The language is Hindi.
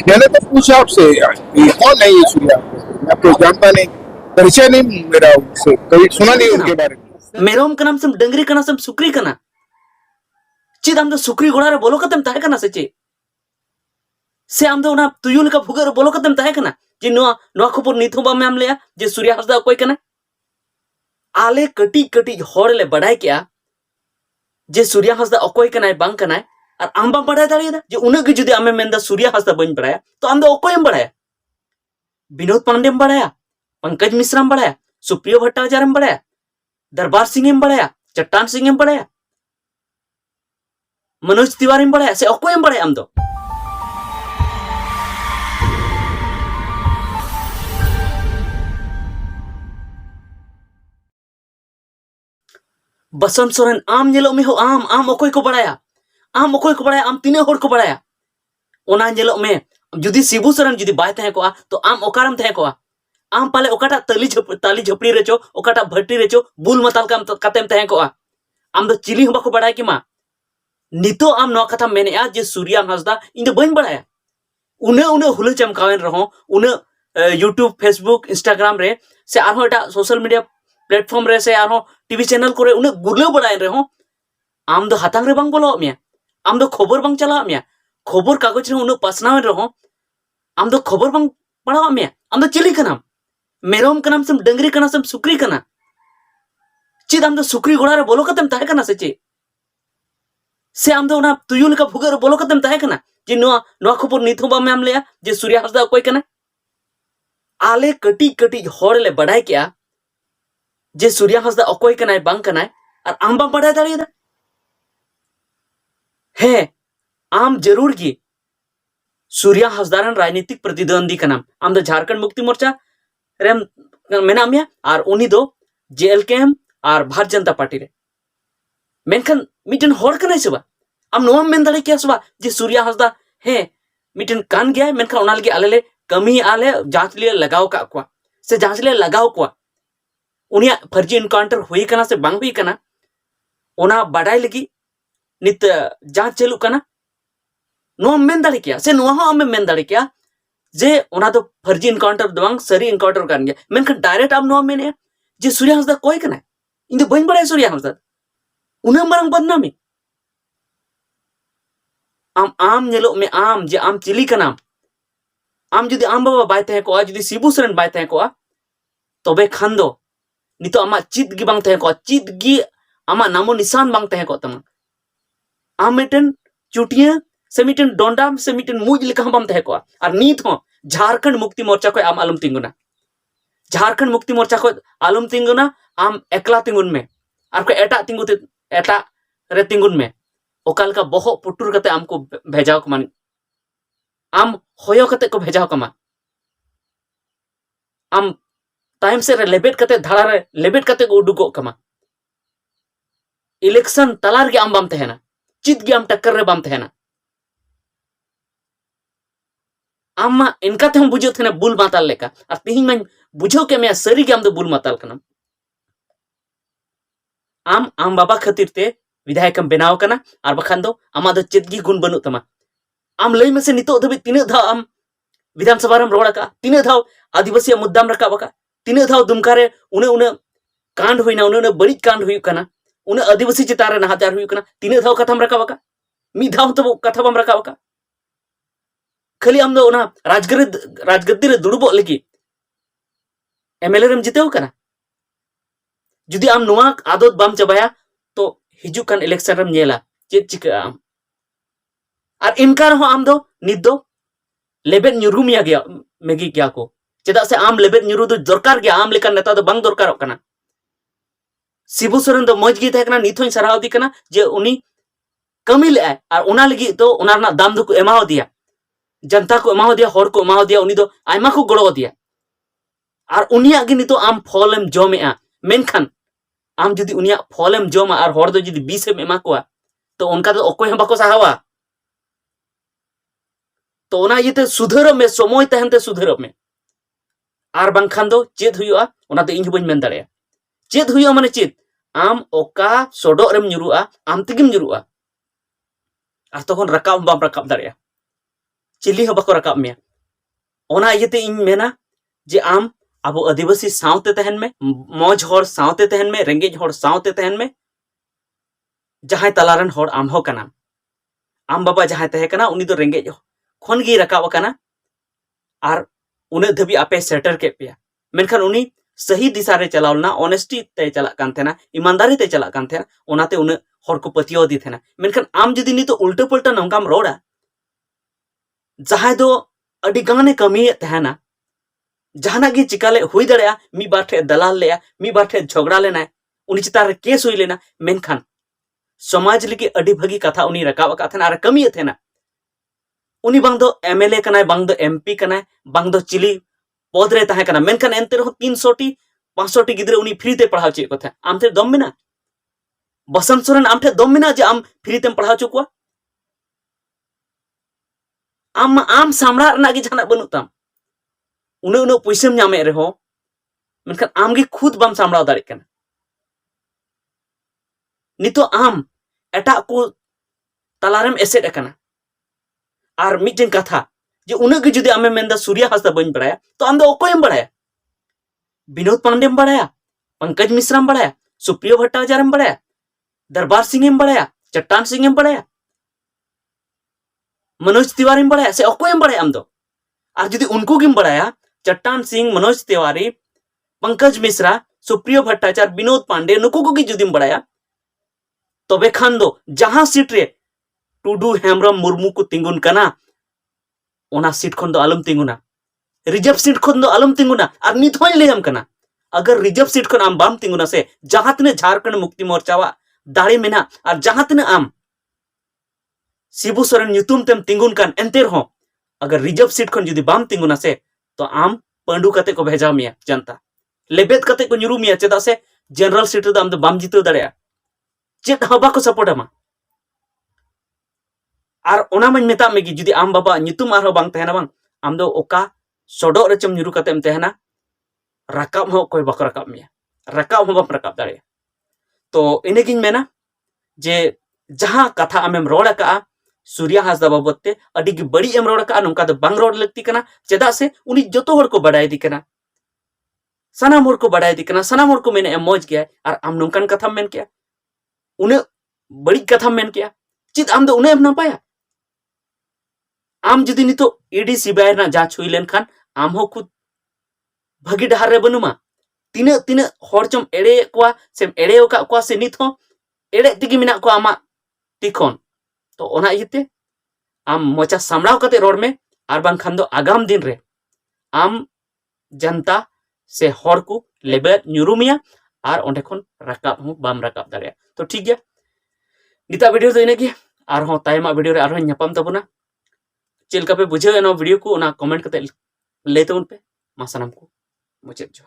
मैंने तो पूछा आपसे ये कौन है ये सूर्या, मैं आपको जानता नहीं, परिचय नहीं मेरा उनसे, कभी सुना नहीं उनके बारे में। मेरोम का नाम सम डंगरी का नाम सम सुक्री का ना चीज आम सुक्री गोड़ा रे बोलो कतम ताहे कना से चे से आम दो ना तुयुल का भुगर बोलो कतम ताहे कना जे नो खबर निथो बा मैम लेया जे सूर्या हंसदा कोई कना आले कटी कटी होड़ ले बढ़ाई क्या जे सूर्या हंसदा अकोय कनाय बांग कनाय और आम बा बढ़ाई दाड़ियदा जे उनग जुदी आमे मेंदा सूर्या हंसदा बन बढ़ाया तो आम दो अकोयम बढ़ाया विनोद पांडेम बढ़ाया पंकज मिश्राम बढ़ाया सुप्रियो भट्टाचार्य बढ़ाया दरबार सिंह बढ़ाया चट्टान सिंह बढ़ाया मनोज तिवारी बढ़ाया से अकोयम बढ़ाया आम दो बसंत सोरेन आम नेलो में हो आम अकोय को बढ़ाया आम तीने होड़ को बढ़ाया ओना नेलो में जुदी शिबू सोरेन जुदी बाय तहे को तो आम ओकारम तहे को आम पाले ओकाटा ताली झपड़ी रेचो ओकाटा भट्टी रेचो बुल मताल काम कतेम तहे को आम दो चिली हबा को बढ़ाय कि मा नितो आम नो कथा मेने जे सूर्या हंसदा इन दो बन बढ़ाया उने उने हुल चमकावेन रहो उने यूट्यूब फेसबुक इंस्टाग्राम रे से आरो एटा सोशल मीडिया प्लेटफॉर्म रे से आरो टीवी चैनल को रे उने गुरले बढ़ाय रहो आम दो हाथांग रे बांग बोलो मिया आम दो खबर बांग चला मिया खबर कागज रे उने पासनावेन रहो आम दो खबर बांग पढ़ावा मिया आम दो चिली कनाम मेरोम कनाम सम डंगरी कना सम सुक्री कना चीज आम दो सुक्री गोड़ा रे बोलो कतम ताहे कना से आम दो ना तुयुल का भुगर बोलो कतम ताहे कना जे नो खबर निथो बा मैम लेया जे सूर्या हंसदा कोई कना आले कटी कटी होड़ ले बढ़ाई क्या जे सूर्या हंसदा अकोय कनाय बांग कनाय और आम बा बढ़ाई दाड़ियदा है आम जरूर की सूर्या हंसदारन राजनीतिक प्रतिद्वंदी का नाम आम दो झारखंड मुक्ति मोर्चा रेम मेना मिया और उनी दो जेएलकेएम और भारत जनता पार्टी रे मेनखान मिटन होड़ कनाय सेबा आम नोम मेन दाड़े क्या सेबा जे सूर्या हंसदा है मिटन कान गया मेनखान ओना लगे आले ले कमी आले जांच लिए लगाव का को से जांच लिए लगाव को उनिया फर्जी इनकाउंटर हुई कना से बांग हुई कना ओना बाडाय लगी नित जांच चलू कना नो मेन दाड़े क्या से नो हो आम मेन दाड़े क्या जे ओना दो फर्जी इनकाउंटर दवांग सरी इनकाउंटर कान गया मेनखान डायरेक्ट आम नो मेने जे सूर्या हंसदा कोई कना इन दो बन बड़ाय सूर्या हंसदा उना मारंग बदनामी आम नेलो में आम जे आम चिली कना आम जुदी आम बाबा बाय तहे को जुदी शिबू सोरेन बाय तहे को तबे खान दो नितो आमा चित गी बांग तहे को चित गी आमा नामो निशान बांग तहे को तमा आम मिटन चुटिया से मिटन डोंडा से मिटन मुज लिखा बाम तहे को और नीत हो झारखंड मुक्ति मोर्चा को आम आलम तिंगुना झारखंड मुक्ति मोर्चा को आलम तिंगुना आम एकला तिंगुन में और को एटा तिंगु एटा रे तिंगुन में ओकाल का बहो पुटुर कते आमको भेजाव को मान आम होयो कते को भेजाव कमा आम टाइम से रे लेबेट कते धाड़ा रे लेबेट कते को उडुगो कमा इलेक्शन तलार के आम बाम तहेना चित गे आम टक्कर रे बाम तहेना आम इनका ते हम बुझो थे बुल माताल लेका और तिहिं मैं बुझो के मैं सरी के आम दो बुल माताल कना आम बाबा खातिर ते विधायक बनाव कना और बखान दो आमा दो चेतगी गुण बनु तमा आम लई में से नितो धबी तीन धाव आम विधानसभा रम रोड़ा का तीन धाव आदिवासी मुद्दाम रकाब का तीन धाव दुमका रे उने उने कांड हुईना उने उने बड़ी कांड हुई कना उने आदिवासी चितारे नाहाचार हुई कना तीन धाव कथाम रकाब का मी धाव तो कथा बम रकाब का खाली आम दो ना राजगद्दी रे दुड़बो लगी एमएलए रेम जितेव कना जुदी आम नुआ आदत बाम चबाया तो हिजू कान इलेक्शन रेम नेला चेत चिका आम और इनका रहो आम दो नित दो लेबेट न्यूरू मिया गया मेगी क्या को चेदा से आम लेबेट न्यूरू दो दरकार गया आम लेकर नेता दो बांग दरकार कना शिबू सोरेन दो मौज गी तहे कना नित होई सराव दी कना जे उनी कमी ले और उना लगी तो उना रना दाम दो को एमाव दिया जनता को एमाव दिया होर को एमाव दिया उनी दो आयमा को गड़ो दिया और उनिया गी नितो आम फॉलम जमेआ मेनखान आम जुदी उनिया फॉलम जमा और होर दो जुदी बीसेम एमा को तो उनका तो अकोय हम बाको साहावा तो ओना ये सुधर में समय तहनते सुधर में और बांखान दो चेत हुआ ओना तो इन बन मेन दाड़े चेत हुआ माने चेत आम ओका सोडो रेम ᱧᱩᱨᱩᱜᱼᱟ आम तेगिम ᱧᱩᱨᱩᱜᱼᱟ और तखन रकाब बाम रकाब दाड़े चिली हो बको रकाब में ओना इयते इन मेना जे आम अब आदिवासी सावते तहन में मौज होड़ सावते तहन में रेंगेज होड़ सावते तहन में जहां तलारन होड़ आम हो कना आम बाबा जहां तहे कना उनी दो रेंगेज खन गी रकाब कना और उन धबी आपे सेटर के पे मेनखान उनी सही दिशा रे चलावलना ऑनेस्टी ते चला कान थेना ईमानदारी ते चला कान थेना ओनाते उन हर को पतियो दी थेना मेनखान आम जदी नी तो उल्टा पुल्टा नंकाम रोड़ा जहां दो अडी गाने कमी तहना जहाना गी चिकाले हुई दड़या मी बार ठे दलाल लेया मी बार ठे झगड़ा लेना उनी चितार रे केस हुई लेना मेनखान समाज लगी अडी भगी कथा उनी रकाब का थेना आर कमी थेना उनी बांग दो एमएलए कनाय बांग दो एमपी कनाय बांग दो चिली पद रे ताहे कना मेनखान एनते रहो 300 टी 500 टी गिद्रे उनी फ्री ते पढ़ाव चे को थे आम थे दम मेना बसंत सोरेन आम थे दम मेना जे आम फ्री तेम पढ़ाव चुकवा आम सामड़ा रना गे जहाना बनु ताम उन उन पैसेम नामे रहो मेनखान आम गे खुद बाम सामड़ा दाड़े कना नितो आम एटा को तलारेम एसेट कना और मिटन कथा जे उनगे जुदी आमे मेंदा सूर्या हासदा बन बड़ाया तो आम दो ओकोयम बड़ाया विनोद पांडेम बड़ाया पंकज मिश्राम बड़ाया सुप्रियो भट्टाचार्यम बड़ाया दरबार सिंहम बड़ाया चट्टान सिंहम बड़ाया मनोज तिवारी बड़ाया से ओकोयम बड़ाया आम दो और जुदी उनको गिम बड़ाया चट्टान सिंह मनोज तिवारी पंकज मिश्रा सुप्रियो भट्टाचार्य विनोद पांडे नुको को जुदी बड़ाया तबे खान दो जहां सीट रे टुडू हेमब्रम मुर्मू को तिंगुन कना ओना सीट खन दो आलम तिंगुना रिजर्व सीट खन दो आलम तिंगुना और नित होय लेम कना अगर रिजर्व सीट खन आम बाम तिंगुना से जहां तने झारखंड मुक्ति मोर्चावा दाड़े मेना और जहां तने आम शिबू सोरेन ᱧᱩᱛᱩᱢ तेम तिंगुन कान एंते रहो अगर रिजर्व सीट खन जुदी बाम तिंगुना से तो आम पंडू कते को भेजा मिया जनता लेबेद कते को ᱧᱩᱨᱩ मिया चेदा से जनरल सीट रे आम दो बाम जितो दाड़ेया चेद हबा को सपोर्ट अमा और ओना मन मेता में जुदी आम बाबा ᱧᱩᱛᱩᱢ आरो बांग तहना बांग आम दो ओका सोडो रे चम ᱧᱩᱨᱩ कतेम तहना रकाब हो कोई बक रकाब मिया रकाब हो बम रकाब दाड़े तो इने गिन मेना जे जहां कथा आमेम रोड़ का सूर्या हासदा बाबते अडी गी बड़ी एम रोड़ का नोंका दो बांग रोड़ लगती कना चेदा से उनी जतो हर को बड़ाई दी कना सनाम हर को बड़ाई दी कना सनाम हर को मेने एम मौज गया और आम नोंकन कथा मेन किया उन्हें बड़ी कथा मेन किया चित आम दो उन्हें एम ना पाया आम जुदी नितो ईडी सीबीआई ना जांच हुई लेन खान आम हो खुद भगी डहार रे बनुमा तिने तिने हर चम एड़े कोआ से एड़े ओका कोआ से नित हो एड़े तिगी मिना को आमा तिखोन तो ओना इते आम मोचा सामड़ाव कते रोड में आर बांग खान दो आगाम दिन रे आम जनता से हर को लेबे ᱧᱩᱨᱩ मिया और ओंडे खन रकाब हो बाम रकाब दाड़े तो ठीक गया निता वीडियो तो इने गे आर हो तायमा वीडियो रे आर हो ᱧᱟᱯᱟᱢ तबना चेलका पे बुझे नो वीडियो को ओना कमेंट कते ले तबन पे मा सनम को मुचेद जो